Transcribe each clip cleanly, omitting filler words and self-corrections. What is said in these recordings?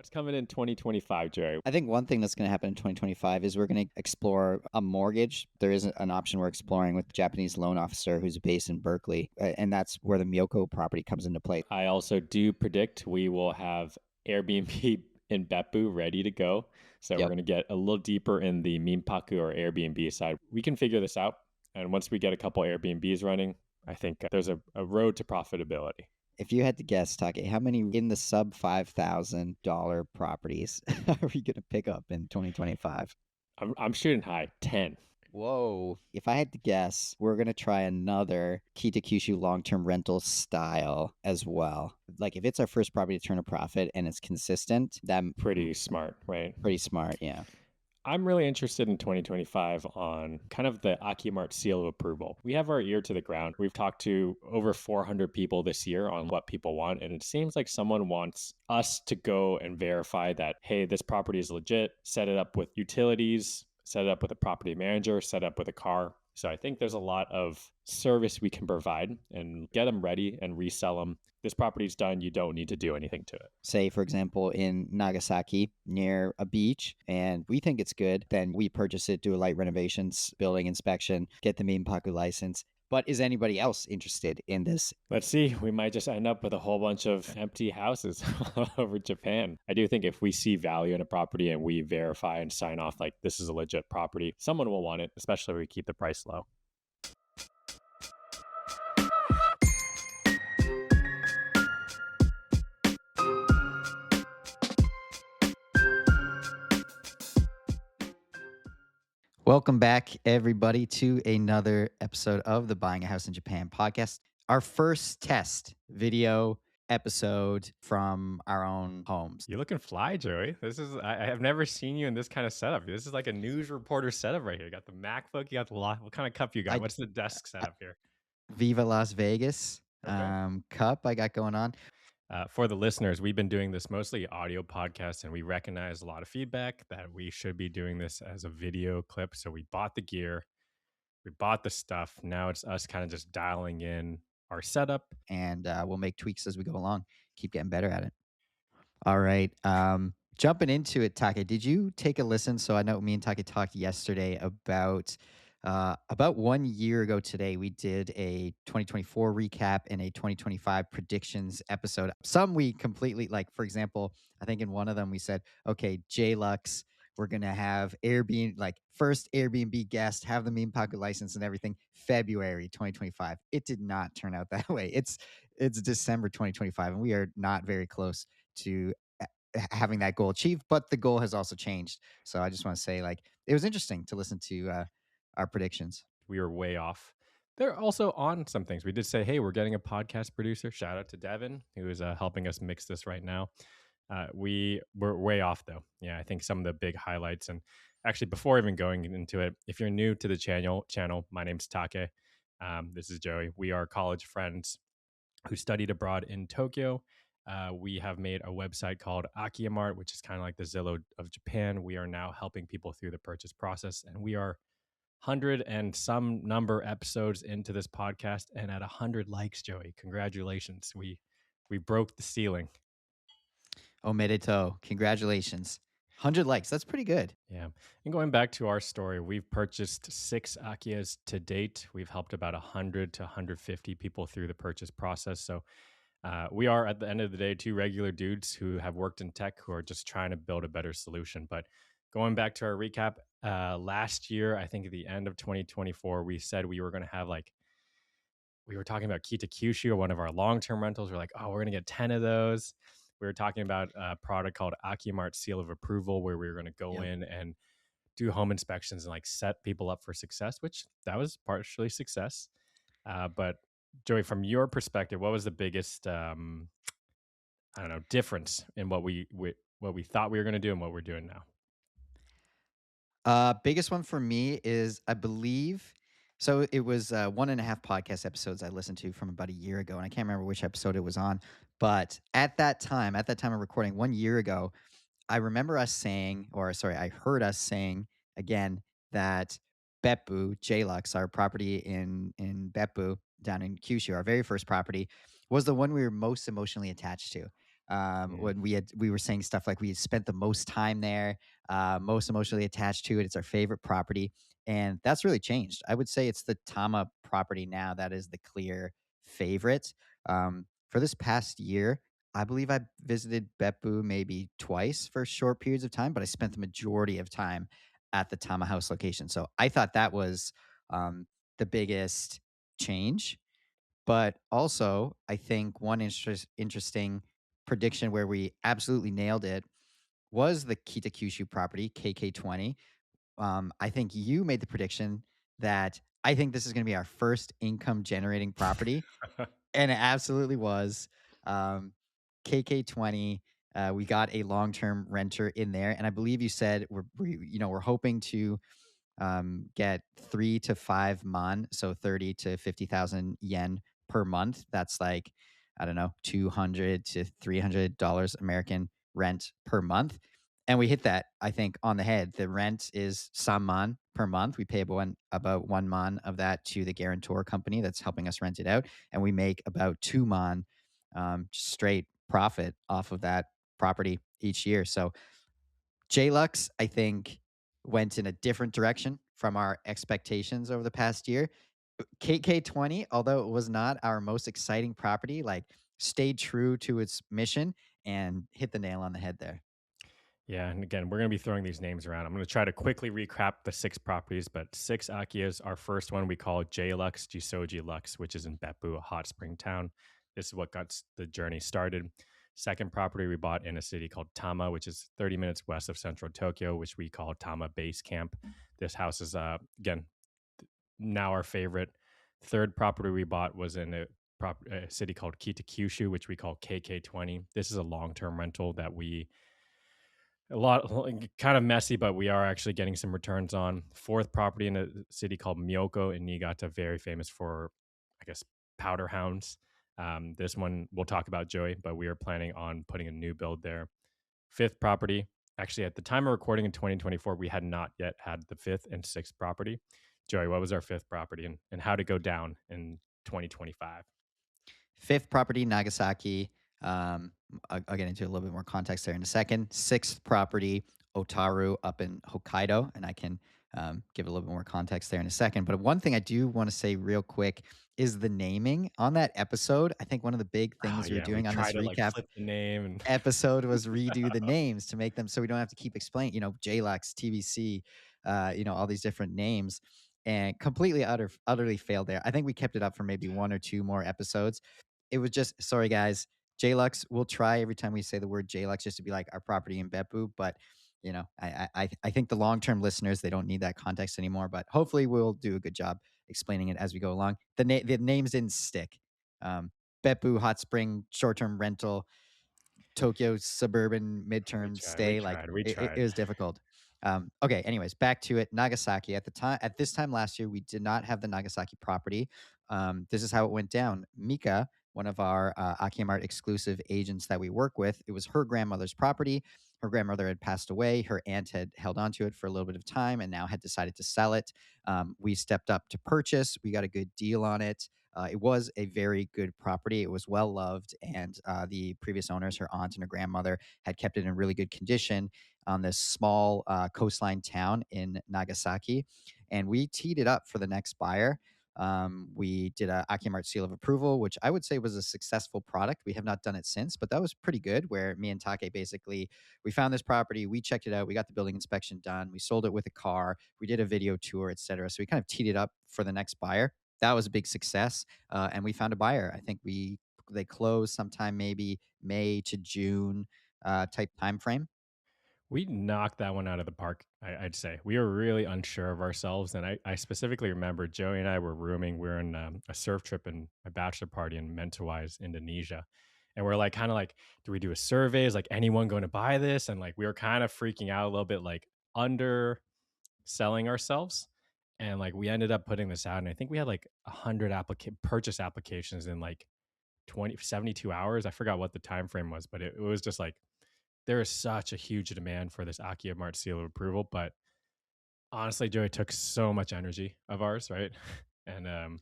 What's coming in 2025, Jerry? I think one thing that's going to happen in 2025 is we're going to explore a mortgage. There is an option we're exploring with the Japanese loan officer who's based in Berkeley, and that's where the Miyoko property comes into play. I also do predict we will have Airbnb in Beppu ready to go. So we're Yep. going to get a little deeper in the Minpaku or Airbnb side. We can figure this out. And once we get a couple Airbnbs running, I think there's a road to profitability. If you had to guess, Take, how many in the sub $5,000 properties are we going to pick up in 2025? I'm shooting high, 10. Whoa. If I had to guess, we're going to try another Kita-Kyushu long-term rental style as well. Like if it's our first property to turn a profit and it's consistent, that's Pretty smart, right? pretty smart, yeah. I'm really interested in 2025 on kind of the AkiMart seal of approval. We have our ear to the ground. We've talked to over 400 people this year on what people want, and it seems like someone wants us to go and verify that, hey, this property is legit, set it up with utilities, set it up with a property manager, set it up with a car. So I think there's a lot of service we can provide and get them ready and resell them. This property's done. You don't need to do anything to it. Say, for example, in Nagasaki near a beach, and we think it's good, then we purchase it, do a light renovations, building inspection, get the Minpaku license. But is anybody else interested in this? Let's see. We might just end up with a whole bunch of empty houses all over Japan. I do think if we see value in a property and we verify and sign off like this is a legit property, someone will want it, especially if we keep the price low. Welcome back, everybody, to another episode of the Buying a House in Japan podcast. Our first test video episode from our own homes. You're looking fly, Joey. I have never seen you in this kind of setup. This is like a news reporter setup right here. You got the MacBook, you got the what kind of cup you got? What's the desk setup here? Viva Las Vegas Okay. cup I got going on. For the listeners, we've been doing this mostly audio podcasts, and we recognize a lot of feedback that we should be doing this as a video clip. So we bought the gear, we bought the stuff. Now it's us kind of just dialing in our setup. And we'll make tweaks as we go along. Keep getting better at it. All right. Jumping into it, Take, did you take a listen? So I know me and Take talked yesterday about 1 year ago today, we did a 2024 recap and a 2025 predictions episode. Some we completely, like, for example, I think in one of them we said, okay, JLux, we're going to have Airbnb, like first Airbnb guest, have the Minpaku license and everything, February 2025. It did not turn out that way. It's December 2025, and we are not very close to having that goal achieved, but the goal has also changed. So I just want to say, like, it was interesting to listen to our predictions. We were way off. They're also on some things. We did say, hey, we're getting a podcast producer. Shout out to Devin, who is helping us mix this right now. We were way off, though. Yeah, I think some of the big highlights. And actually, before even going into it, if you're new to the channel, my name's Take. This is Joey. We are college friends who studied abroad in Tokyo. We have made a website called AkiyaMart, which is kind of like the Zillow of Japan. We are now helping people through the purchase process, and we are 100 and some number episodes into this podcast, and at 100 likes, Joey, congratulations. We broke the ceiling. Omedetou. Congratulations. 100 likes. That's pretty good. Yeah. And going back to our story, we've purchased 6 Akiyas to date. We've helped about 100 to 150 people through the purchase process. So we are, at the end of the day, 2 regular dudes who have worked in tech who are just trying to build a better solution. But going back to our recap, last year, I think at the end of 2024, we said we were going to have we were talking about Kita-Kyushu, one of our long-term rentals. We're like, oh, we're going to get 10 of those. We were talking about a product called AkiMart Seal of Approval, where we were going to go in and do home inspections and like set people up for success, which that was partially success. But Joey, from your perspective, what was the biggest, difference in what we thought we were going to do and what we're doing now? Biggest one for me is, I believe, so it was 1.5 podcast episodes I listened to from about a year ago, and I can't remember which episode it was on. But at that time of recording 1 year ago, I remember us saying, I heard us saying again that Beppu, JLux, our property in Beppu down in Kyushu, our very first property, was the one we were most emotionally attached to. Mm. when we were saying stuff like we had spent the most time there, most emotionally attached to it. It's our favorite property, and that's really changed. I would say it's the Tama property now that is the clear favorite. For this past year, I believe I visited Beppu maybe twice for short periods of time, but I spent the majority of time at the Tama House location. So I thought that was the biggest change. But also, I think one interesting prediction where we absolutely nailed it was the Kitakyushu property, KK20. I think you made the prediction that I think this is going to be our first income generating property, and it absolutely was. Um, KK20. We got a long term renter in there, and I believe you said we're hoping to get 3 to 5 man, so 30 to 50,000 yen per month. That's like, I don't know, $200 to $300 American rent per month. And we hit that, I think, on the head. The rent is some man per month. We pay about 1 man of that to the guarantor company that's helping us rent it out. And we make about 2 man straight profit off of that property each year. So JLux, I think, went in a different direction from our expectations over the past year. KK20, although it was not our most exciting property, like stayed true to its mission and hit the nail on the head there. Yeah, and again, we're going to be throwing these names around. I'm going to try to quickly recap the six properties, but six Akiyas. Our first one we call J Lux Jisoji Lux, which is in Beppu, a hot spring town. This is what got the journey started. Second property we bought in a city called Tama, which is 30 minutes west of central Tokyo, which we call Tama Base Camp. This house is, again, now our favorite. Third property we bought was in a city called Kitakyushu, which we call KK20. This is a long term rental that we a lot kind of messy, but we are actually getting some returns on. Fourth property in a city called Myoko in Niigata, very famous for, I guess, powder hounds. This one we'll talk about, Joey, but we are planning on putting a new build there. Fifth property, actually, at the time of recording in 2024, we had not yet had the fifth and sixth property. Joey, what was our fifth property, and how to go down in 2025? Fifth property, Nagasaki. I'll get into a little bit more context there in a second. Sixth property, Otaru up in Hokkaido, and I can give a little bit more context there in a second. But one thing I do want to say real quick is the naming on that episode. I think one of the big Oh things we were yeah, we doing on try this to like recap flip the name and episode was redo the names to make them so we don't have to keep explaining, JLux, TVC, all these different names, and completely utterly failed there. I think we kept it up for maybe one or two more episodes. It was just, sorry guys, JLux. We'll try every time we say the word JLux just to be like our property in Beppu, but I think the long term listeners, they don't need that context anymore. But hopefully we'll do a good job explaining it as we go along. The names didn't stick. Beppu Hot Spring short term rental, Tokyo suburban we midterm tried, we stay. Like tried, we it tried. was difficult. Okay, anyways, back to it. Nagasaki. At this time last year, we did not have the Nagasaki property. This is how it went down. Mika, one of our AkiMart exclusive agents that we work with, it was her grandmother's property. Her grandmother had passed away. Her aunt had held onto it for a little bit of time and now had decided to sell it. We stepped up to purchase. We got a good deal on it. It was a very good property. It was well loved, and the previous owners, her aunt and her grandmother, had kept it in really good condition on this small coastline town in Nagasaki. And we teed it up for the next buyer. We did a AkiMart seal of approval, which I would say was a successful product. We have not done it since, but that was pretty good. Where me and Take basically, we found this property, we checked it out, we got the building inspection done, we sold it with a car, we did a video tour, etc. So we kind of teed it up for the next buyer. That was a big success, and we found a buyer. I think they closed sometime maybe May to June type time frame. We knocked that one out of the park, I'd say. We were really unsure of ourselves. And I specifically remember Joey and I were rooming. We were in a surf trip and a bachelor party in Mentawais, Indonesia. And we're like, kind of like, do we do a survey? Is like anyone going to buy this? And like, we were kind of freaking out a little bit, like underselling ourselves. And like, we ended up putting this out. And I think we had like 100 purchase applications in like 72 hours. I forgot what the time frame was, but it was just like, there is such a huge demand for this AkiyaMart seal of approval, but honestly, Joey, took so much energy of ours, right? And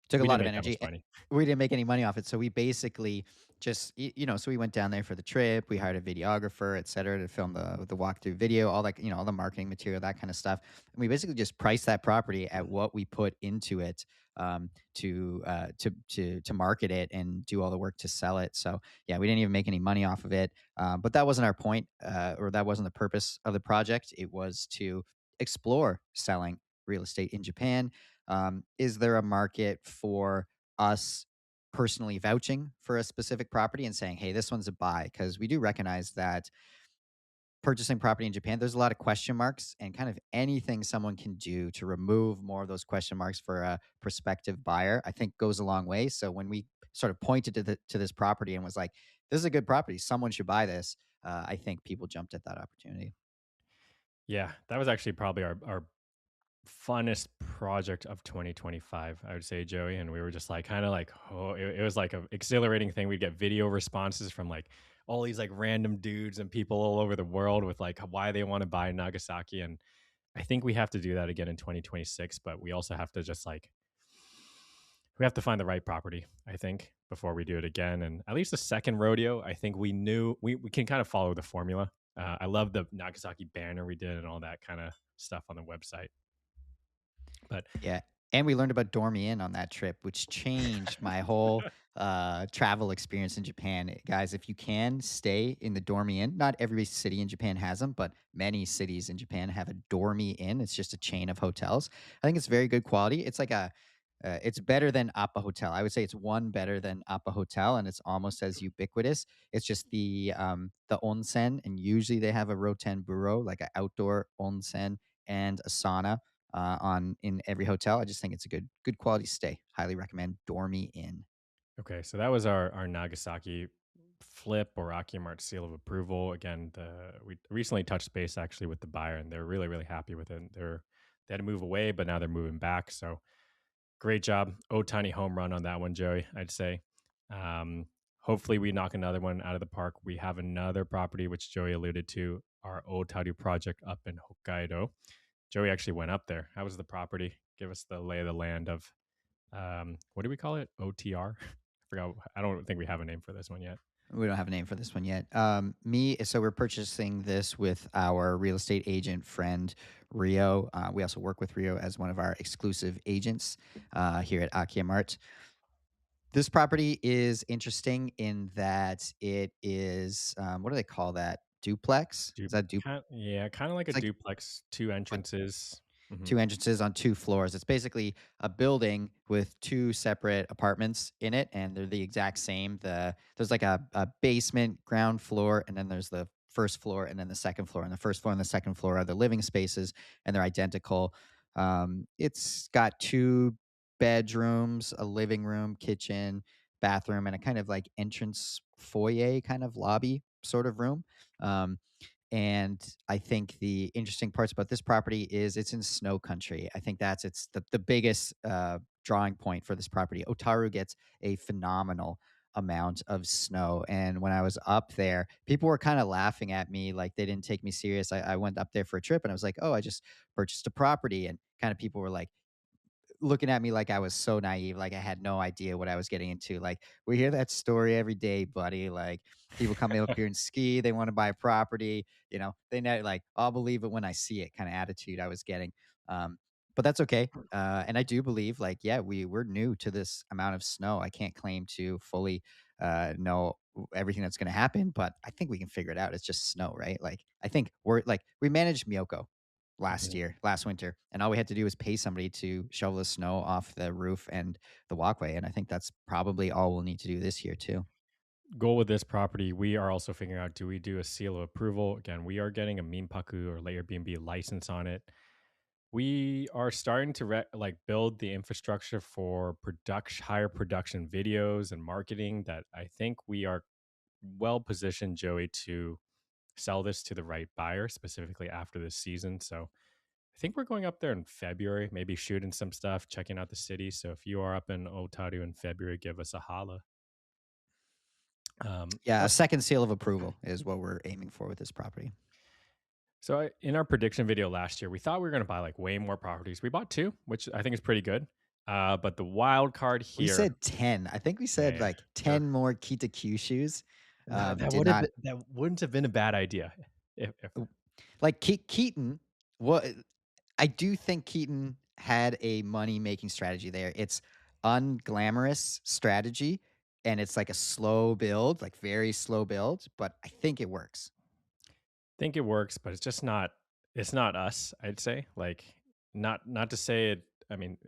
Took a We didn't lot of make that much energy. money. We didn't make any money off it, so we basically just so we went down there for the trip. We hired a videographer, et cetera, to film the walkthrough video, all that, all the marketing material, that kind of stuff. And we basically just priced that property at what we put into it, to market it and do all the work to sell it. So yeah, we didn't even make any money off of it. But that wasn't our point, or that wasn't the purpose of the project. It was to explore selling real estate in Japan. Is there a market for us personally vouching for a specific property and saying, hey, this one's a buy? Because we do recognize that purchasing property in Japan, there's a lot of question marks, and kind of anything someone can do to remove more of those question marks for a prospective buyer, I think goes a long way. So when we sort of pointed to this property and was like, this is a good property, someone should buy this, I think people jumped at that opportunity. Yeah, that was actually probably our funnest project of 2025, I would say, Joey. And we were just like, kind of like, oh, it was like a exhilarating thing. We'd get video responses from like all these like random dudes and people all over the world with like why they want to buy Nagasaki. And I think we have to do that again in 2026, but we also have to just like, we have to find the right property, I think, before we do it again. And at least the second rodeo, I think we can kind of follow the formula. I love the Nagasaki banner we did and all that kind of stuff on the website. But Yeah, and we learned about Dormy Inn on that trip, which changed my whole, travel experience in Japan. Guys, if you can stay in the Dormy Inn, not every city in Japan has them, but many cities in Japan have a Dormy Inn. It's just a chain of hotels. I think it's very good quality. It's like it's better than Appa Hotel. I would say it's one better than Appa Hotel, and it's almost as ubiquitous. It's just the onsen, and usually they have a roten buro, like an outdoor onsen and a sauna, on in every hotel. I just think it's a good quality stay. Highly recommend Dormy Inn. okay, so that was our Nagasaki flip or AkiMart seal of approval. Again, we recently touched base actually with the buyer, and they're really happy with it. They had to move away, but now they're moving back. So great job, oh tiny home run on that one, Joey. I'd say. Um, Hopefully, we knock another one out of the park. We have another property which Joey alluded to, our Otaru project up in Hokkaido. Joey actually went up there. How was the property? Give us the lay of the land of what do we call it? OTR. I forgot. I don't think we have a name for this one yet. We don't have a name for this one yet. So we're purchasing this with our real estate agent friend Rio. We also work with Rio as one of our exclusive agents here at AkiyaMart. This property is interesting in that it is, what do they call that? Duplex? Is that Yeah, kind of like a It's like duplex, two like entrances. Hmm. 2 entrances on 2 floors. It's basically a building with 2 separate apartments in it, and they're the exact same. There's like a basement, ground floor, and then there's the first floor and then the second floor. And the first floor and the second floor are the living spaces, and they're identical. It's got 2 bedrooms, a living room, kitchen, bathroom, and a kind of like entrance foyer kind of lobby sort of room. Um, and I think the interesting parts about this property is it's in snow country. I think that's it's the biggest drawing point for this property. Otaru gets a phenomenal amount of snow. And when I was up there, people were kind of laughing at me like they didn't take me serious. I went up there for a trip and I was like, oh, I just purchased a property. And kind of people were like, looking at me like I was so naive, like I had no idea what I was getting into. Like, we hear that story every day, buddy. Like, people come up here and ski, they want to buy a property, they know, like, I'll believe it when I see it kind of attitude I was getting. Um, but that's okay. And I do believe, like, yeah, we're new to this amount of snow. I can't claim to fully know everything that's going to happen, but I think we can figure it out. It's just snow, right? Like, I think we managed Miyoko last winter, and all we had to do was pay somebody to shovel the snow off the roof and the walkway, and I think that's probably all we'll need to do this year too. Goal with this property, we are also figuring out, do we do a seal of approval? Again, we are getting a Minpaku or Airbnb license on it. We are starting to like build the infrastructure for higher production videos and marketing that I think we are well positioned, Joey, to sell this to the right buyer, specifically after this season. So I think we're going up there in February, maybe shooting some stuff, checking out the city. So if you are up in Otaru in February, give us a holla. Yeah, a Plus, second seal of approval is what we're aiming for with this property. so in our prediction video last year, we thought we were going to buy like way more properties. We bought two, which I think is pretty good. But the wild card We here, said 10. I think we said yeah, like er, 10 more Kita Kyushus. that Did would have not been that wouldn't have been a bad idea. If like Keaton. What I do think Keaton had a money making strategy there. It's unglamorous strategy and it's like a slow build, like very slow build, but I think it works. think it works, but it's just not. It's not us. I'd say like not to say it. I mean,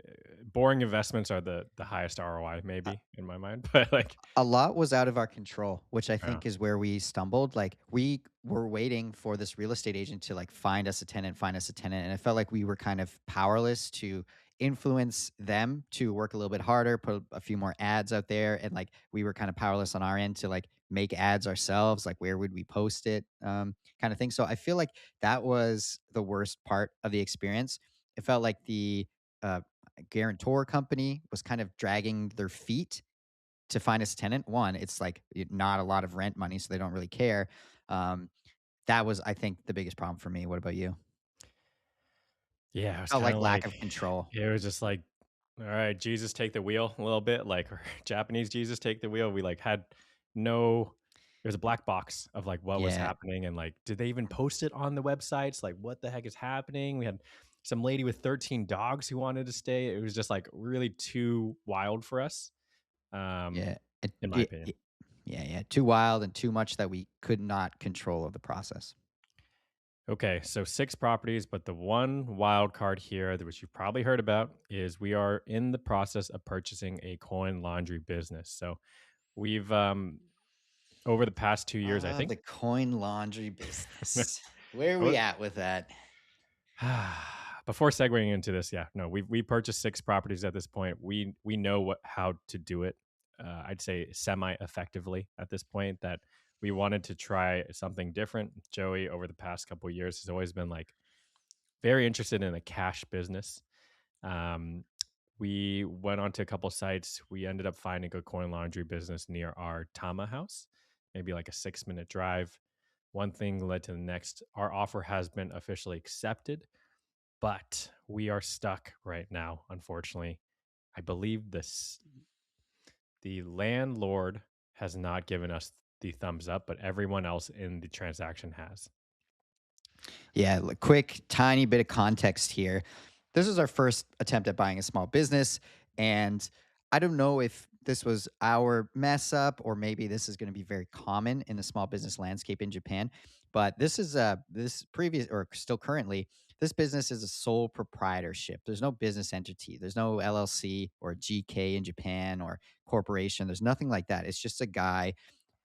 boring investments are the highest ROI maybe in my mind, but like, A lot was out of our control, which I uh, think is where we stumbled. Like we were waiting for this real estate agent to like find us a tenant, and it felt like we were kind of powerless to influence them to work a little bit harder, put a few more ads out there, and like we were kind of powerless on our end to like make ads ourselves. Like where would we post it, kind of thing. So I feel like that was the worst part of the experience. It felt like the uh, guarantor company was kind of dragging their feet to find us a tenant. One, it's like not a lot of rent money, so they don't really care. Um, that was, I think, the biggest problem for me. What about you? yeah, it's Oh, kind like of lack like of control. it was just like, all right, Jesus, take the wheel a little bit, like or Japanese Jesus, take the wheel. We like had no. It was a black box of like what was Yeah, happening and like, did they even post it on the websites? Like, what the heck is happening? We had some lady with 13 dogs who wanted to stay. It was just like really too wild for us, um, yeah, it, in my it, opinion. it- yeah, yeah. Too wild and too much that we could not control of the process. Okay, so six properties, but the one wild card here, which you've probably heard about, is we are in the process of purchasing a coin laundry business. So we've over the past 2 years, I Ah, think. the coin laundry business. Where are we Oh, at with that? before segueing into this, yeah, no, we purchased six properties at this point. We know what how to do it. I'd say semi effectively at this point. That we wanted to try something different. Joey, over the past couple of years, has always been like very interested in a cash business. Um, we went on to a couple sites. We ended up finding a coin laundry business near our Tama house, maybe like a 6 minute drive. One thing led to the next. Our offer has been officially accepted, but we are stuck right now, unfortunately. I believe the landlord has not given us the thumbs up, but everyone else in the transaction has. Yeah, quick, tiny bit of context here. This is our first attempt at buying a small business. And I don't know if this was our mess up or maybe this is going to be very common in the small business landscape in Japan. But this is this previous or still currently, this business is a sole proprietorship. There's no business entity, there's no LLC or GK in Japan or corporation. There's nothing like that. It's just a guy,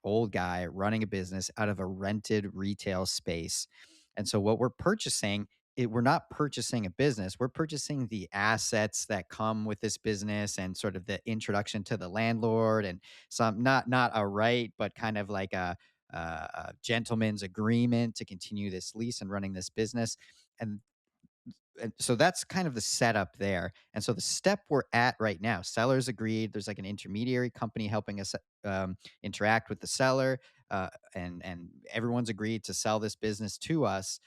old guy running a business out of a rented retail space. And so what we're purchasing, we're not purchasing a business. We're purchasing the assets that come with this business and sort of the introduction to the landlord and some not a right, but kind of like a gentleman's agreement to continue this lease and running this business. And so that's kind of the setup there. And so the step we're at right now, sellers agreed. There's like an intermediary company helping us interact with the seller, and everyone's agreed to sell this business to us.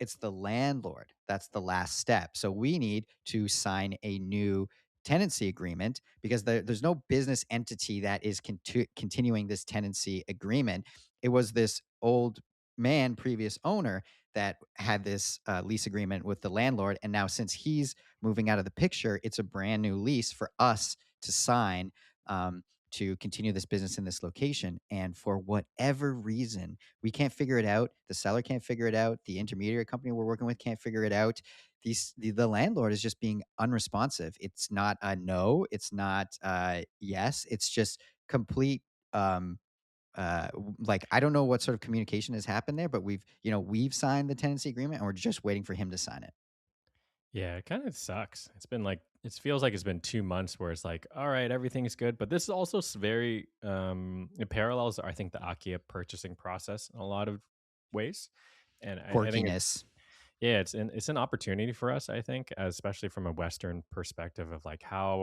It's the landlord that's the last step. So we need to sign a new tenancy agreement because there's no business entity that is continuing this tenancy agreement. It was this old man, previous owner, that had this lease agreement with the landlord. And now, since he's moving out of the picture, it's a brand new lease for us to sign, to continue this business in this location. And for whatever reason, we can't figure it out. The seller can't figure it out. The intermediary company we're working with can't figure it out. The landlord is just being unresponsive. It's not a no. It's not yes. It's just complete like I don't know what sort of communication has happened there, but we've signed the tenancy agreement and we're just waiting for him to sign it. Yeah, it kind of sucks. It's been like it feels like it's been 2 months where it's like, all right, everything is good, but this is also very it parallels, I think, the Akia purchasing process in a lot of ways, and I think it's Quirkiness. yeah, it's an opportunity for us, I think, especially from a Western perspective of like how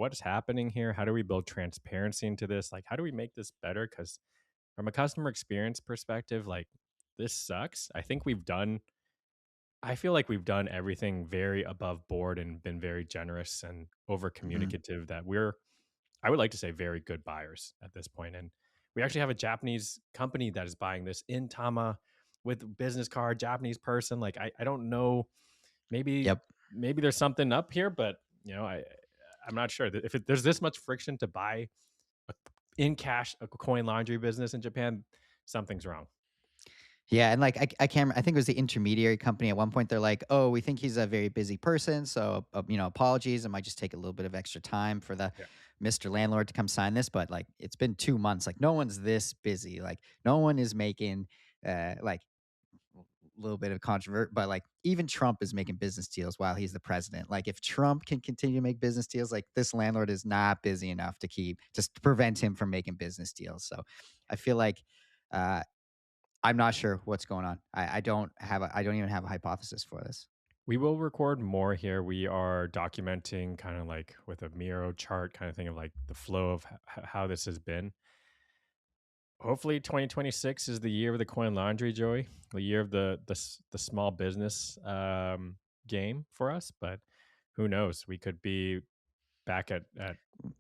what is happening here? How do we build transparency into this? Like, how do we make this better? Because from a customer experience perspective, like this sucks. I think we've done I feel like we've done everything very above board and been very generous and over Mhm. communicative that we're, I would like to say, very good buyers at this point. And we actually have a Japanese company that is buying this in Tama with business card, Japanese person. Like I don't know, maybe Yep. maybe there's something up here, but I'm not sure. If there's this much friction to buy a, in cash a coin laundry business in Japan, something's wrong. Yeah, and like I can't. I think it was the intermediary company. At one point, they're like, "Oh, we think he's a very busy person, so apologies. It might just take a little bit of extra time for the Yeah. Mister Landlord to come sign this." But like, it's been 2 months. Like, no one's this busy. Like, no one is making like a little bit of controvert, but like even Trump is making business deals while he's the president. Like, if Trump can continue to make business deals, like this landlord is not busy enough to keep just to prevent him from making business deals. So, I feel like. I'm not sure what's going on. I don't even have a hypothesis for this. We will record more here. We are documenting kind of like with a Miro chart kind of thing of like the flow of how this has been. Hopefully 2026 is the year of the coin laundry, Joey. The year of the small business game for us, but who knows? We could be back at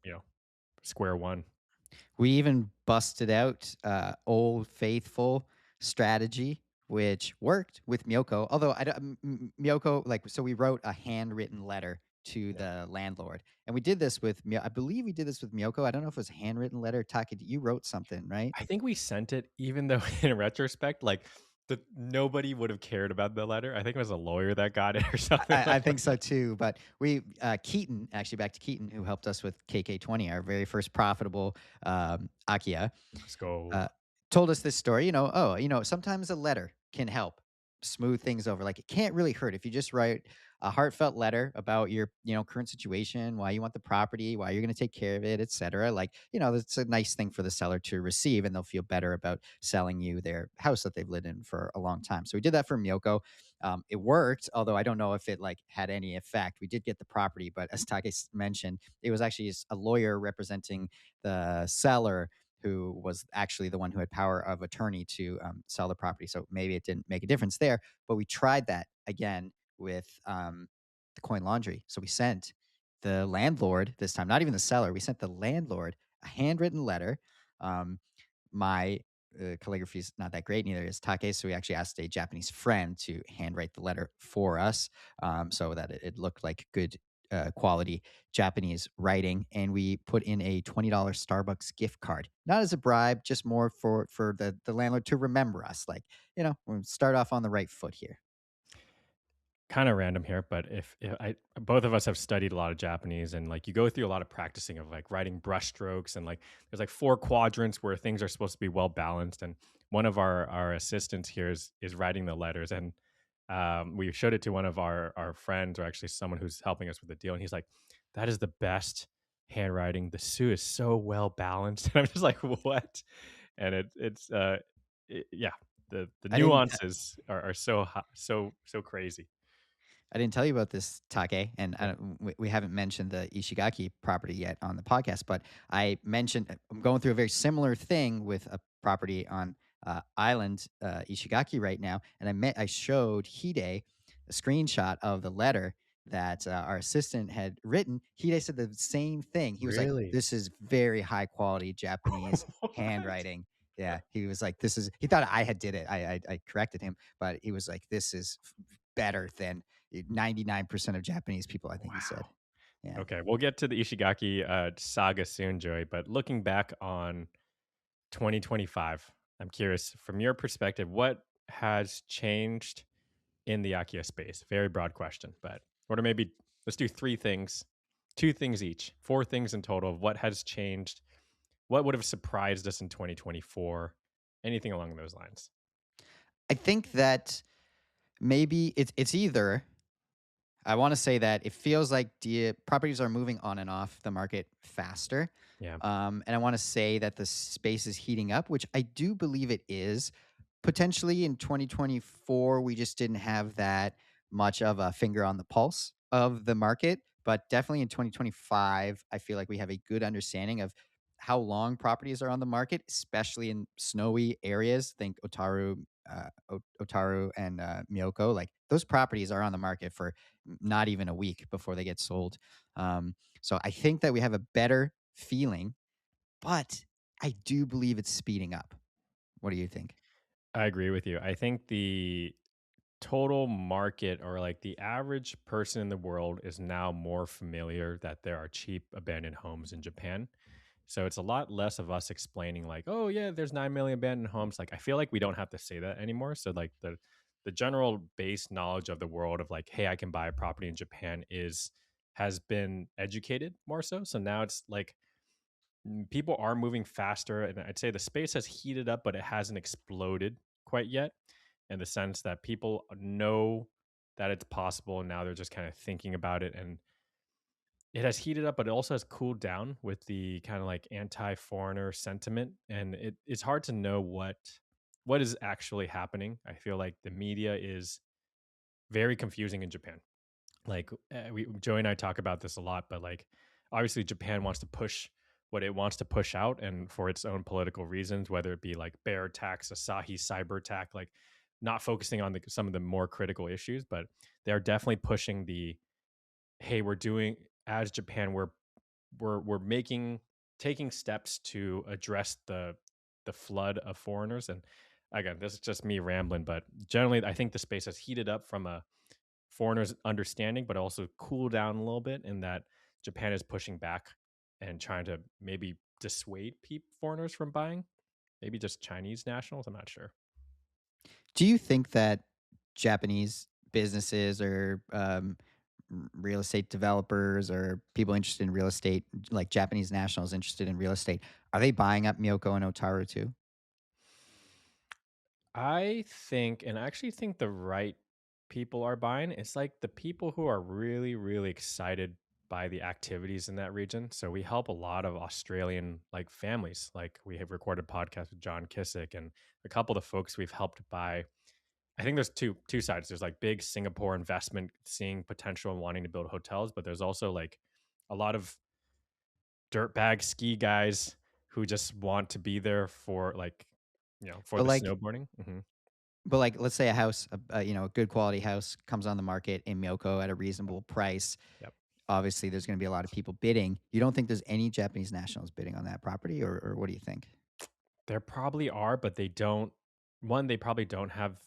you know square one. We even busted out old faithful strategy, which worked with Miyoko. Although I don't, Miyoko, like, so we wrote a handwritten letter to Yeah. the landlord, and we did this with. I believe we did this with Miyoko. I don't know if it was a handwritten letter. Taki, you wrote something, right? I think we sent it, even though in retrospect, like nobody would have cared about the letter. I think it was a lawyer that got it or something I like think so too. But we, Keaton, actually back to Keaton, who helped us with KK20, our very first profitable Akia, let's go. uh, told us this story. Sometimes a letter can help smooth things over. Like, it can't really hurt if you just write a heartfelt letter about your, current situation, why you want the property, why you're going to take care of it, etc. Like, that's a nice thing for the seller to receive, and they'll feel better about selling you their house that they've lived in for a long time. So we did that for Miyoko. It worked, although I don't know if it like had any effect. We did get the property, but as Take mentioned, it was actually a lawyer representing the seller who was actually the one who had power of attorney to sell the property. So maybe it didn't make a difference there. But we tried that again with the coin laundry. So we sent the landlord this time, not even the seller. We sent the landlord a handwritten letter. Um, my calligraphy is not that great, neither is Take. So we actually asked a Japanese friend to handwrite the letter for us, so that it looked like good quality Japanese writing. And we put in a $20 Starbucks gift card, not as a bribe, just more for the landlord to remember us. Like, we start off on the right foot here. Kind of random here, but if I both of us have studied a lot of Japanese, and like you go through a lot of practicing of like writing brushstrokes, and like there's like four quadrants where things are supposed to be well balanced, and one of our assistants here is writing the letters, and we showed it to one of our friends, or actually someone who's helping us with the deal, and he's like, that is the best handwriting. The Sue is so well balanced. And I'm just like, what? And yeah, the I didn't nuances are so so crazy. I didn't tell you about this, Take, and Yeah. we haven't mentioned the Ishigaki property yet on the podcast. But I mentioned I'm going through a very similar thing with a property on island Ishigaki right now, and I showed Hide a screenshot of the letter that our assistant had written. Hide said the same thing. He was like, Really? "This is very high quality Japanese What? handwriting." Yeah, he was like, "This is." He thought I had did it. I corrected him, but he was like, "This is better than 99% of Japanese people," I think he said. Wow. Yeah. Okay, we'll get to the Ishigaki saga soon, Joey. But looking back on 2025, I'm curious from your perspective, what has changed in the Akiya space? Very broad question, but what are maybe let's do three things, two things each, four things in total. Of what has changed? What would have surprised us in 2024? Anything along those lines? I think that maybe it's either I want to say that it feels like properties are moving on and off the market faster. Yeah. And I want to say that the space is heating up, which I do believe it is. Potentially in 2024, we just didn't have that much of a finger on the pulse of the market. But definitely in 2025, I feel like we have a good understanding of how long properties are on the market, especially in snowy areas. Think Otaru, Otaru and Miyoko. Like those properties are on the market for not even a week before they get sold. So I think that we have a better feeling, but I do believe it's speeding up. What do you think? I agree with you. I think the total market or like the average person in the world is now more familiar that there are cheap abandoned homes in Japan. So it's a lot less of us explaining like, oh yeah, there's 9 million abandoned homes. Like I feel like we don't have to say that anymore. So like the general base knowledge of the world of like, hey, I can buy a property in Japan is has been educated more so. So now it's like people are moving faster, and I'd say the space has heated up, but it hasn't exploded quite yet, in the sense that people know that it's possible, and now they're just kind of thinking about it. And it has heated up, but it also has cooled down with the kind of like anti-foreigner sentiment, and it's hard to know what is actually happening. I feel like the media is very confusing in Japan. Like we Joey and I talk about this a lot, but like obviously Japan wants to push what it wants to push out, and for its own political reasons, whether it be like bear tax, Asahi cyber attack, like not focusing on some of the more critical issues, but they are definitely pushing the, hey, we're doing, as Japan, we're making, taking steps to address the flood of foreigners. And again, this is just me rambling, but generally I think the space has heated up from a foreigners understanding, but also cool down a little bit in that Japan is pushing back and trying to maybe dissuade foreigners from buying. Maybe just Chinese nationals. I'm not sure. Do you think that Japanese businesses or real estate developers or people interested in real estate, like Japanese nationals interested in real estate, are they buying up Miyoko and Otaru too? I think, and I actually think the right people are buying. It's like the people who are really, really excited by the activities in that region. So we help a lot of Australian like families. Like we have recorded podcasts with John Kissick and a couple of the folks we've helped buy. I think there's two sides. There's like big Singapore investment seeing potential and wanting to build hotels, but there's also like a lot of dirtbag ski guys who just want to be there for like, for But the like, snowboarding. Hmm. let's say a house, a good quality house comes on the market in Miyoko at a Yep. reasonable price. Yep. Obviously, there's going to be a lot of people bidding. You don't think there's any Japanese nationals bidding on that property, or what do you think? There probably are, but they don't. One, they probably don't have.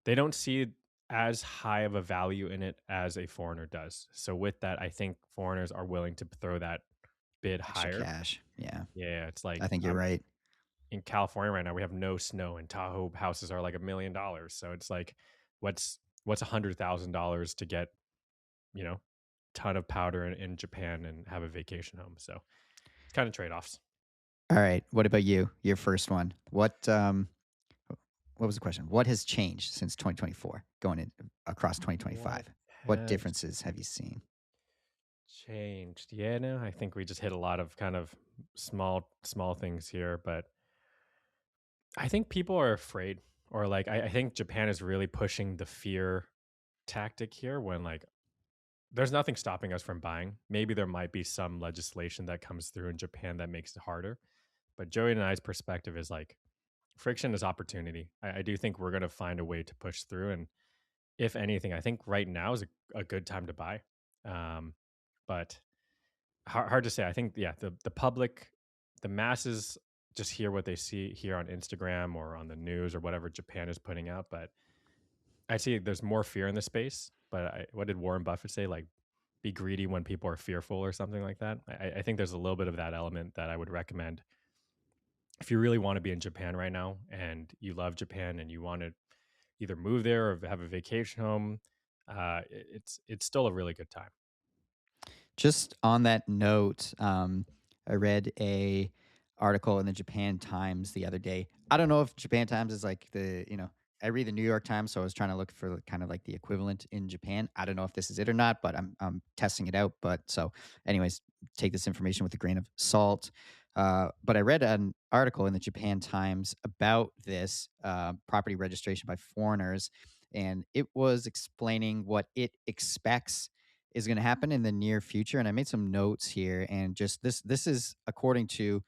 They don't see as high of a value in it as a foreigner does. So with that, I think foreigners are willing to throw that bid Extra higher. cash. Yeah, Yeah, it's I like think you're right. in California right now, we have no snow, and Tahoe houses are like $1 million. So it's like, what's $100,000 to get, you know, ton of powder in Japan and have a vacation home. So it's kind of trade offs. All right. What about you? Your first one. What was the question? What has changed since 2024 going in across What 2025? What has differences have you seen? changed? Yeah, no, I think we just hit a lot of kind of small things here, but I think people are afraid, or like I think Japan is really pushing the fear tactic here when like there's nothing stopping us from buying. Maybe there might be some legislation that comes through in Japan that makes it harder. But Joey and I's perspective is like friction is opportunity. I do think we're going to find a way to push through. And if anything, I think right now is a good time to buy. Um, but hard to say. I think, yeah, the public, the masses just hear what they see here on Instagram or on the news or whatever Japan is putting out. But I see there's more fear in the space. But what did Warren Buffett say? Like, be greedy when people are fearful or something like that. I think there's a little bit of that element that I would recommend if you really want to be in Japan right now and you love Japan and you want to either move there or have a vacation home. It's still a really good time. Just on that note, I read a article in the Japan Times the other day. I don't know if Japan Times is like I read the New York Times, so I was trying to look for kind of like the equivalent in Japan. I don't know if this is it or not, but I'm testing it out. But so, anyways, take this information with a grain of salt. But I read an article in the Japan Times about this property registration by foreigners, and it was explaining what it expects is going to happen in the near future. And I made some notes here, and just this is according to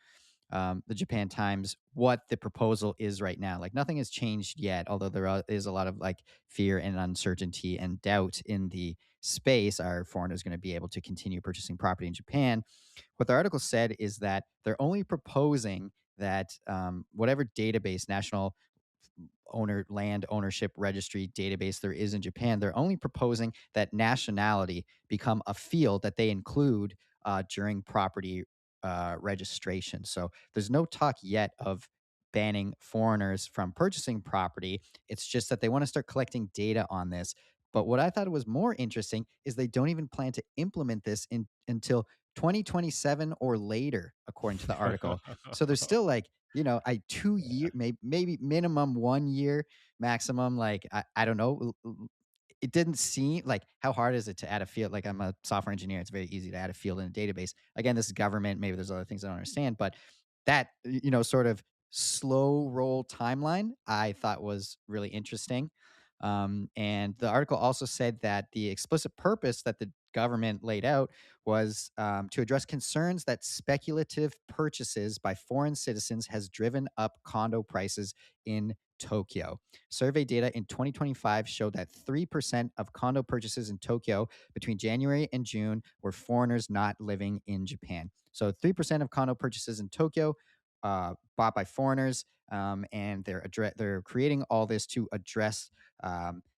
the Japan Times, what the proposal is right now. Like nothing has changed yet, although is a lot of like fear and uncertainty and doubt in the space. Are foreigners going to be able to continue purchasing property in Japan? What the article said is that they're only proposing that whatever database, national land ownership registry database there is in Japan, they're only proposing that nationality become a field that they include during property registration. So there's no talk yet of banning foreigners from purchasing property. It's just that they want to start collecting data on this. But what I thought was more interesting is they don't even plan to implement this until 2027 or later, according to the article. So there's still like, a 2 year, maybe minimum 1 year, maximum. Like, I don't know. It didn't seem like, how hard is it to add a field? Like, I'm a software engineer. It's very easy to add a field in a database. Again, this is government. Maybe there's other things I don't understand, but that, sort of slow roll timeline I thought was really interesting. And the article also said that the explicit purpose that the government laid out was to address concerns that speculative purchases by foreign citizens has driven up condo prices in Tokyo. Survey data in 2025 showed that 3% of condo purchases in Tokyo between January and June were foreigners not living in Japan. So 3% of condo purchases in Tokyo bought by foreigners, and they're creating all this to address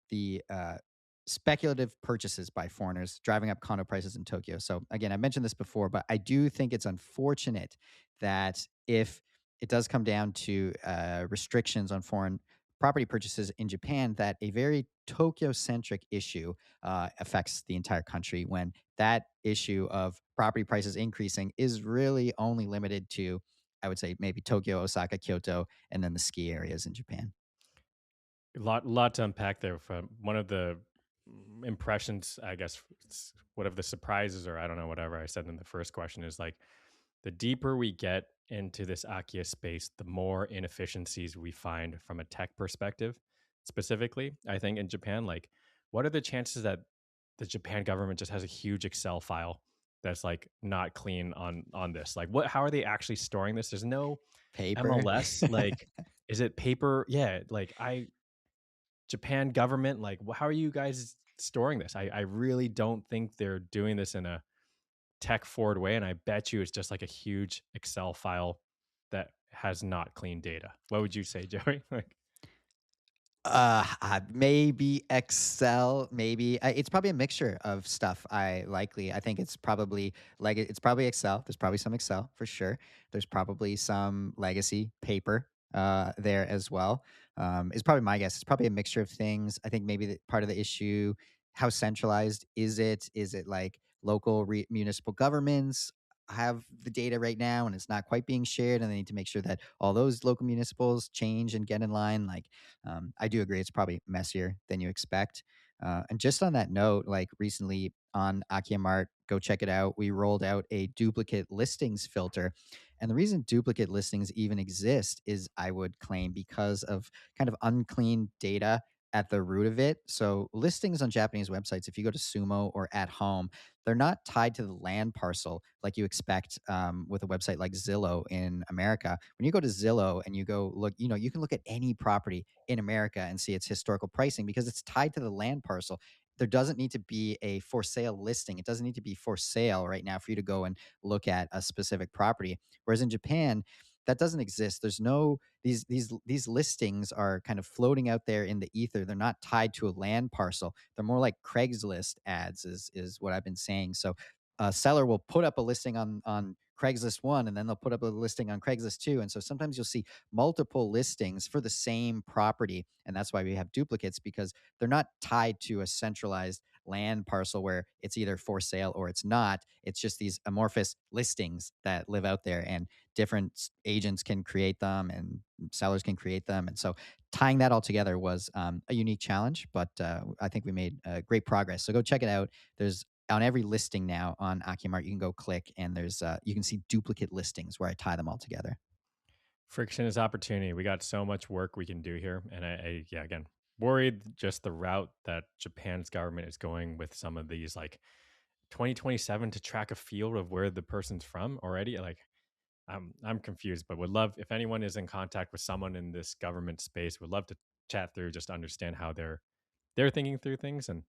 the speculative purchases by foreigners driving up condo prices in Tokyo. So again, I mentioned this before, but I do think it's unfortunate that if it does come down to restrictions on foreign property purchases in Japan, that a very Tokyo centric issue affects the entire country, when that issue of property prices increasing is really only limited to, I would say, maybe Tokyo, Osaka, Kyoto, and then the ski areas in Japan. Lot to unpack there. From one of the impressions, I guess, one of the surprises, or I don't know, whatever I said in the first question, is like the deeper we get into this Akia space, the more inefficiencies we find from a tech perspective. Specifically, I think in Japan, like, what are the chances that the Japan government just has a huge Excel file that's like not clean on this? Like, what? How are they actually storing this? There's no Paper. MLS. Like, is it paper? Yeah. Like, I Japan government, like, how are you guys storing this? I really don't think they're doing this in a tech forward way, and I bet you it's just like a huge Excel file that has not clean data. What would you say, Joey? Like, Maybe Excel, maybe it's probably a mixture of stuff. I think it's probably like it's probably Excel. There's probably some Excel for sure. There's probably some legacy paper there as well. Is probably my guess. It's probably a mixture of things. I think maybe part of the issue, how centralized is it? Is it like local municipal governments have the data right now and it's not quite being shared, and they need to make sure that all those local municipals change and get in line? Like, I do agree it's probably messier than you expect. And just on that note, like recently on AkiyaMart, go check it out. We rolled out a duplicate listings filter. And the reason duplicate listings even exist is, I would claim, because of kind of unclean data at the root of it. So listings on Japanese websites, if you go to Sumo or At Home, they're not tied to the land parcel like you expect with a website like Zillow in America. When you go to Zillow and you go look, you can look at any property in America and see its historical pricing because it's tied to the land parcel. There doesn't need to be a for sale listing. It doesn't need to be for sale right now for you to go and look at a specific property. Whereas in Japan, that doesn't exist. There's no these listings are kind of floating out there in the ether. They're not tied to a land parcel. They're more like Craigslist ads, is what I've been saying. So a seller will put up a listing on Craigslist one, and then they'll put up a listing on Craigslist two. And so sometimes you'll see multiple listings for the same property. And that's why we have duplicates, because they're not tied to a centralized land parcel where it's either for sale or it's not. It's just these amorphous listings that live out there, and different agents can create them and sellers can create them. And so tying that all together was a unique challenge, but I think we made great progress. So go check it out. There's on every listing now on AkiMart, you can go click, and there's you can see duplicate listings where I tie them all together. friction is opportunity. We got so much work we can do here, and yeah, again, worried just the route that Japan's government is going with some of these like 2027 to track a field of where the person's from already. Like, I'm confused, but would love if anyone is in contact with someone in this government space. Would love to chat through, just to understand how they're thinking through things. And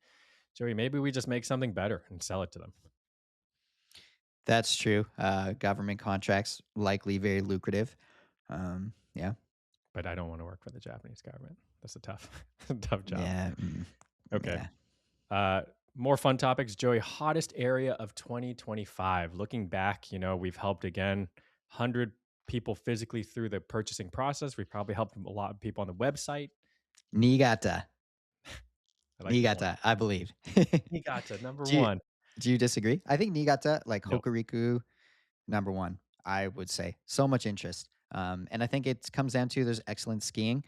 Joey, maybe we just make something better and sell it to them. That's true. Government contracts likely very lucrative. Yeah, But I don't want to work for the Japanese government. That's a tough, tough job. yeah, Okay. yeah. Uh, More fun topics, Joey. Hottest area of 2025. Looking back, we've helped again 100 people physically through the purchasing process. We've probably helped a lot of people on the website. Niigata, I like that one. Niigata, I believe. Niigata, number do you one. do you disagree? I think Niigata, like No. Hokuriku, number one. I would say so much interest, and I think it comes down to there's excellent skiing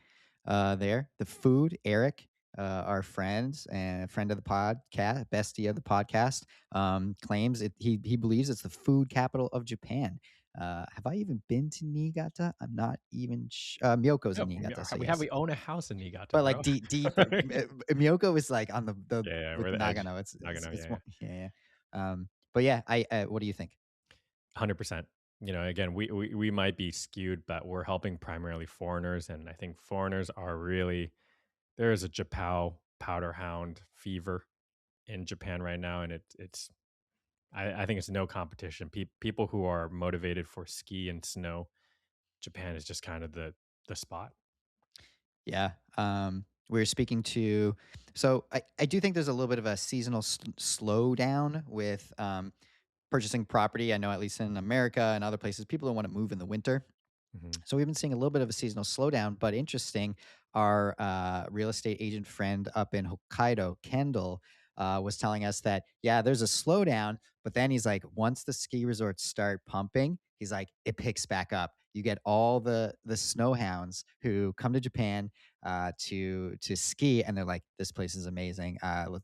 there. The food, Eric, our friend and friend of the podcast, bestie of the podcast, claims it. He believes it's the food capital of Japan. Have I even been to Niigata? I'm not even. Myoko's No, in Niigata, so we yes. own a house in Niigata, But bro. like deep, Miyoko is like on the Yeah, yeah, with we're the edge. Nagano. Nagano, It's yeah, more, yeah, yeah. But yeah, I what do you think? 100%. Again, we might be skewed, but we're helping primarily foreigners, and I think foreigners are really there is a Japao powder hound fever in Japan right now, and I think it's no competition. People who are motivated for ski and snow, Japan is just kind of the spot. Yeah. We're speaking to, so I do think there's a little bit of a seasonal slowdown with purchasing property. I know at least in America and other places, people don't want to move in the winter. Hmm. So we've been seeing a little bit of a seasonal slowdown, but interesting. Our real estate agent friend up in Hokkaido, Kendall, was telling us that yeah, there's a slowdown, but then he's like, once the ski resorts start pumping, he's like, it picks back up. You get all the snow hounds who come to Japan to ski, and they're like, this place is amazing.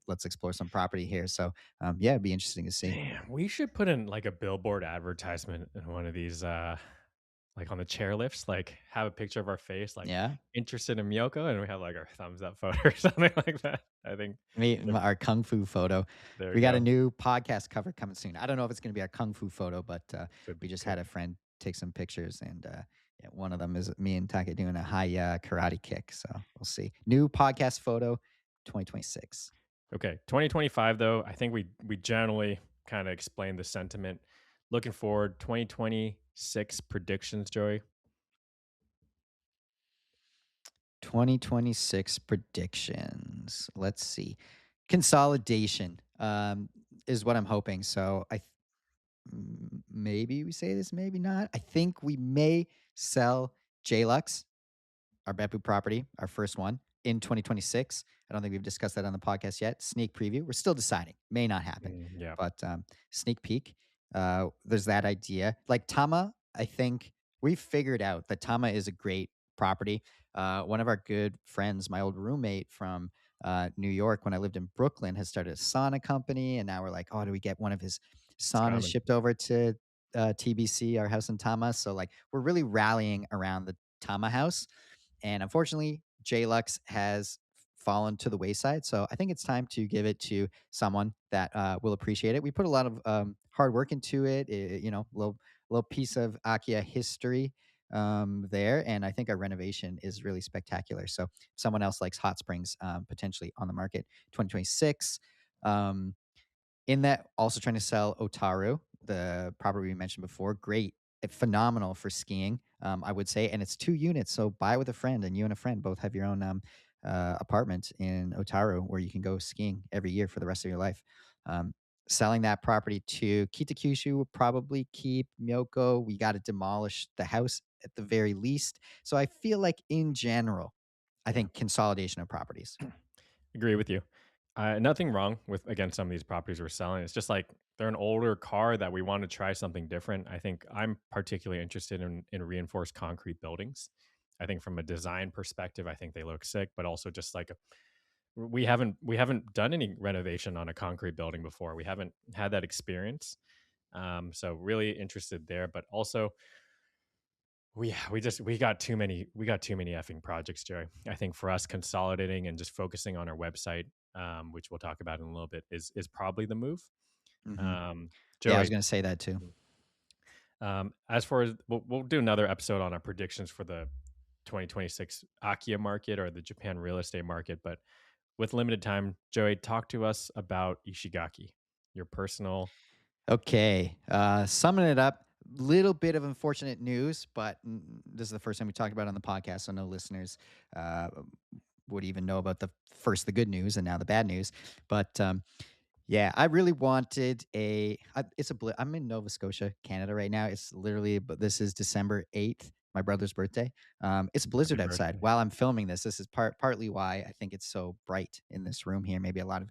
Let's explore some property here. So yeah, it'd be interesting to see. Damn, we should put in like a billboard advertisement in one of these like on the chairlifts, like have a picture of our face, like Yeah. interested in Miyoko, and we have like our thumbs up photo or something like that. I think there, Our kung fu photo. there we We got a go. new podcast cover coming soon. I don't know if it's going to be our kung fu photo, but we just had Could a friend take some pictures, and yeah, one of them is me and Taka doing a high karate kick. So we'll see. New podcast photo, 2026. Okay, 2025 though, I think we generally kind of explained the sentiment. Looking forward, 2026 predictions, Joey. 2026 predictions. Let's see. Consolidation is what I'm hoping. So maybe we say this, maybe not. I think we may sell JLux, our Beppu property, our first one in 2026. I don't think we've discussed that on the podcast yet. Sneak preview. We're still deciding. May not happen, Yeah. but sneak peek. There's that idea. Like Tama, I think we figured out that Tama is a great property. One of our good friends, my old roommate from New York when I lived in Brooklyn, has started a sauna company. And now we're like, oh, do we get one of his It's saunas coming. shipped over to TBC, our house in Tama? So, like, we're really rallying around the Tama house, and unfortunately, JLux has fallen to the wayside. So I think it's time to give it to someone that will appreciate it. We put a lot of hard work into it, little piece of Akiya history there. And I think our renovation is really spectacular. So if someone else likes Hot Springs, potentially on the market 2026. Um, in that, also trying to sell Otaru, the property we mentioned before. Great, phenomenal for skiing, I would say. And it's 2 units. So buy with a friend, and you and a friend both have your own apartment in Otaru where you can go skiing every year for the rest of your life. Um, Selling that property to Kitakyushu will probably keep Myoko. We got to demolish the house at the very least. So I feel like in general, I Yeah. think consolidation of properties. Agree with you. Nothing wrong with again some of these properties we're selling. It's just like they're an older car that we want to try something different. I think I'm particularly interested in reinforced concrete buildings. I think from a design perspective, I think they look sick, but also just like we haven't done any renovation on a concrete building before. We haven't had that experience. So really interested there, but also we got too many effing projects, Jerry. I think for us consolidating and just focusing on our website, which we'll talk about in a little bit, is probably the move. Hmm. Um, Yeah, I was Joey, going to say that too. as far as we'll do another episode on our predictions for the 2026 Akiya market or the Japan real estate market, but with limited time, Joey, talk to us about Ishigaki, your personal. Okay, summing it up, little bit of unfortunate news, but this is the first time we talked about it on the podcast, so no listeners uh, would even know about the good news and now the bad news. But yeah, I really wanted I'm in Nova Scotia, Canada right now. It's literally, but this is December 8th, my brother's birthday. It's a Happy blizzard outside. birthday. While I'm filming this, this is partly why I think it's so bright in this room here. Maybe a lot of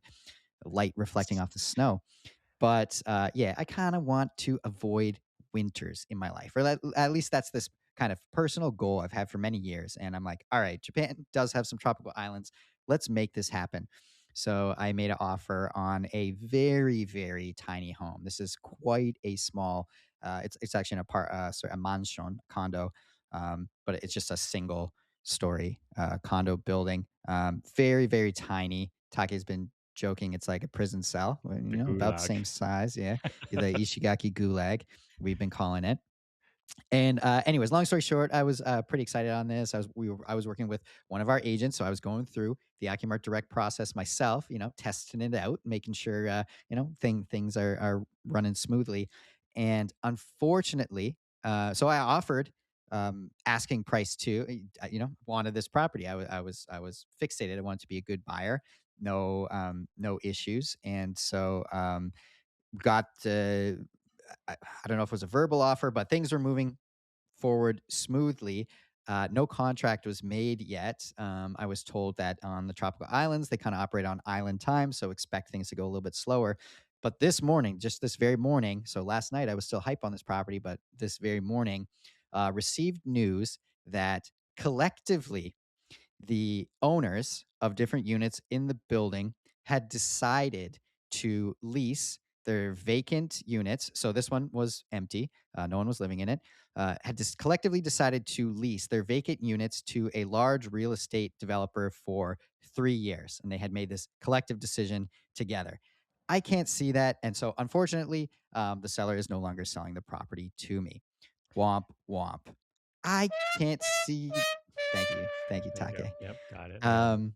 light reflecting off the snow. But yeah, I kind of want to avoid winters in my life, or at least that's this kind of personal goal I've had for many years. And I'm like, all right, Japan does have some tropical islands. Let's make this happen. So I made an offer on a very, very tiny home. This is quite a small. It's actually a mansion condo, but it's just a single story condo building. Very, very tiny. Take's been joking it's like a prison cell, well, The about the gulag. same size. Yeah, the Ishigaki Gulag, we've been calling it. And anyways, long story short, I was pretty excited on this. I was working with one of our agents, so I was going through the AkiMart direct process myself. Testing it out, making sure things are running smoothly. And unfortunately, so I offered asking price too. Wanted this property. I was fixated. I wanted to be a good buyer. No issues. And so got I don't know if it was a verbal offer, but things were moving forward smoothly. No contract was made yet. I was told that on the tropical islands, they kind of operate on island time, so expect things to go a little bit slower. But this morning, just this very morning, so last night I was still hype on this property, but this very morning, received news that collectively the owners of different units in the building had decided to lease their vacant units. So this one was empty, no one was living in it. Had just collectively decided to lease their vacant units to a large real estate developer for 3 years. And they had made this collective decision together. I can't see that. And so, unfortunately, the seller is no longer selling the property to me. Womp, womp. I can't see. Thank you. Thank you, There you go. Take. Yep, got it. Nailed it. Um,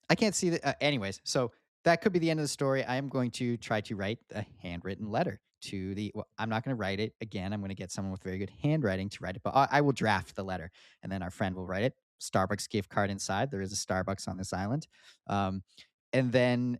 I can't see that. Anyways, so that could be the end of the story. I am going to try to write a handwritten letter to the. Well, I'm not going to write it again. I'm going to get someone with very good handwriting to write it, but I will draft the letter, and then our friend will write it. Starbucks gift card inside. There is a Starbucks on this island, and then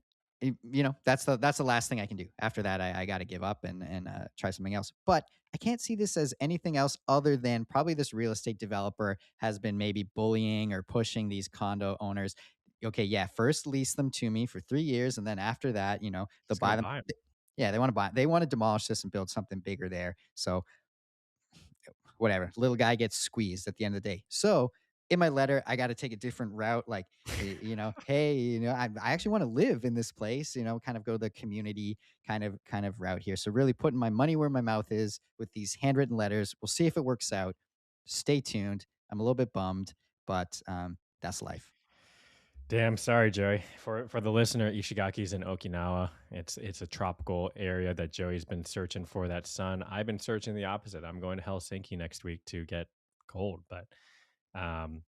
that's the last thing I can do. After that, I got to give up and try something else. But I can't see this as anything else other than probably this real estate developer has been maybe bullying or pushing these condo owners. Okay, yeah, first lease them to me for 3 years, and then after that, they'll Just go buy them. buy them. Yeah, they want to buy. They want to demolish this and build something bigger there. So whatever, little guy gets squeezed at the end of the day. So in my letter, I got to take a different route. Like, hey, I actually want to live in this place. Kind of go the community kind of route here. So really putting my money where my mouth is with these handwritten letters. We'll see if it works out. Stay tuned. I'm a little bit bummed, but that's life. Damn, sorry, Joey. For the listener, Ishigaki's in Okinawa. It's a tropical area that Joey's been searching for that sun. I've been searching the opposite. I'm going to Helsinki next week to get cold, but um,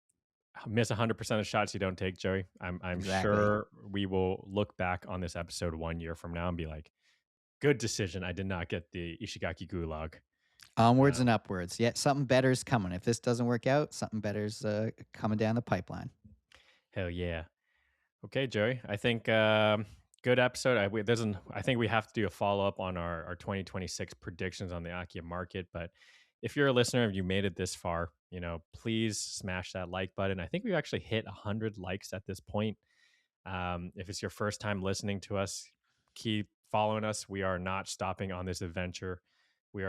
miss 100% of shots you don't take, Joey. I'm Exactly. sure we will look back on this episode 1 year from now and be like, good decision. I did not get the Ishigaki gulag. Onwards and Um, upwards. Yeah, something better's coming. If this doesn't work out, something better's coming down the pipeline. hell yeah. Okay, Joey. I think good episode. I think we have to do a follow up on our 2026 predictions on the Akiya market. But if you're a listener and you made it this far, please smash that like button. I think we've actually hit 100 likes at this point. If it's your first time listening to us, keep following us. We are not stopping on this adventure. We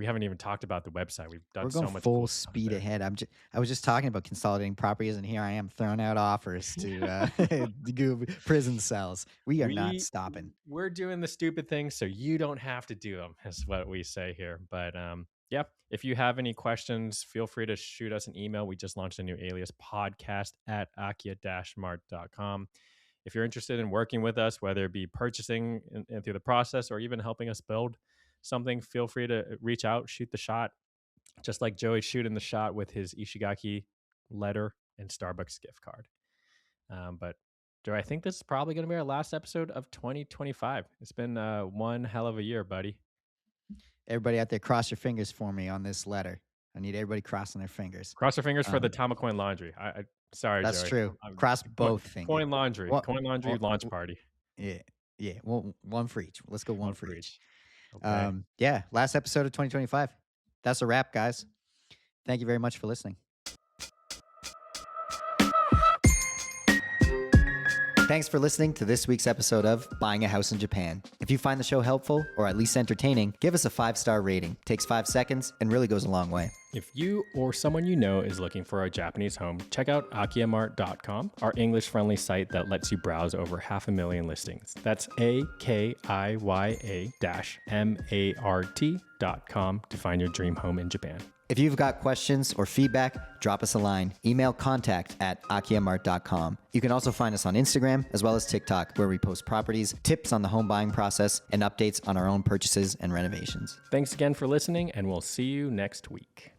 haven't even talked about the website. We've done We're going so much full cool stuff speed there. ahead. I was just talking about consolidating properties, and here I am throwing out offers to prison cells. We are not we stopping. we're doing the stupid things so you don't have to do them is what we say here. But yeah, if you have any questions, feel free to shoot us an email. We just launched a new alias, podcast at akiya-mart.com. if you're interested in working with us, whether it be purchasing and through the process or even helping us build something, feel free to reach out, shoot the shot, just like Joey shooting the shot with his Ishigaki letter and Starbucks gift card. But Joey, I think this is probably going to be our last episode of 2025. It's been one hell of a year, buddy. Everybody out there, cross your fingers for me on this letter. I need everybody crossing their fingers. Cross your fingers for the Tamacoin laundry. Sorry, that's Joey. true. Cross both fingers. Coin laundry. Coin laundry launch party. Yeah. One for each. Let's go one for each. Okay. Yeah. Last episode of 2025. That's a wrap, guys. Thank you very much for listening. Thanks for listening to this week's episode of Buying a House in Japan. If you find the show helpful or at least entertaining, give us a 5-star rating. Takes 5 seconds and really goes a long way. If you or someone you know is looking for a Japanese home, check out AkiyaMart.com, our English-friendly site that lets you browse over 500,000 listings. That's AkiyaMart.com to find your dream home in Japan. If you've got questions or feedback, drop us a line. Email contact@AkiyaMart.com. You can also find us on Instagram as well as TikTok, where we post properties, tips on the home buying process, and updates on our own purchases and renovations. Thanks again for listening, and we'll see you next week.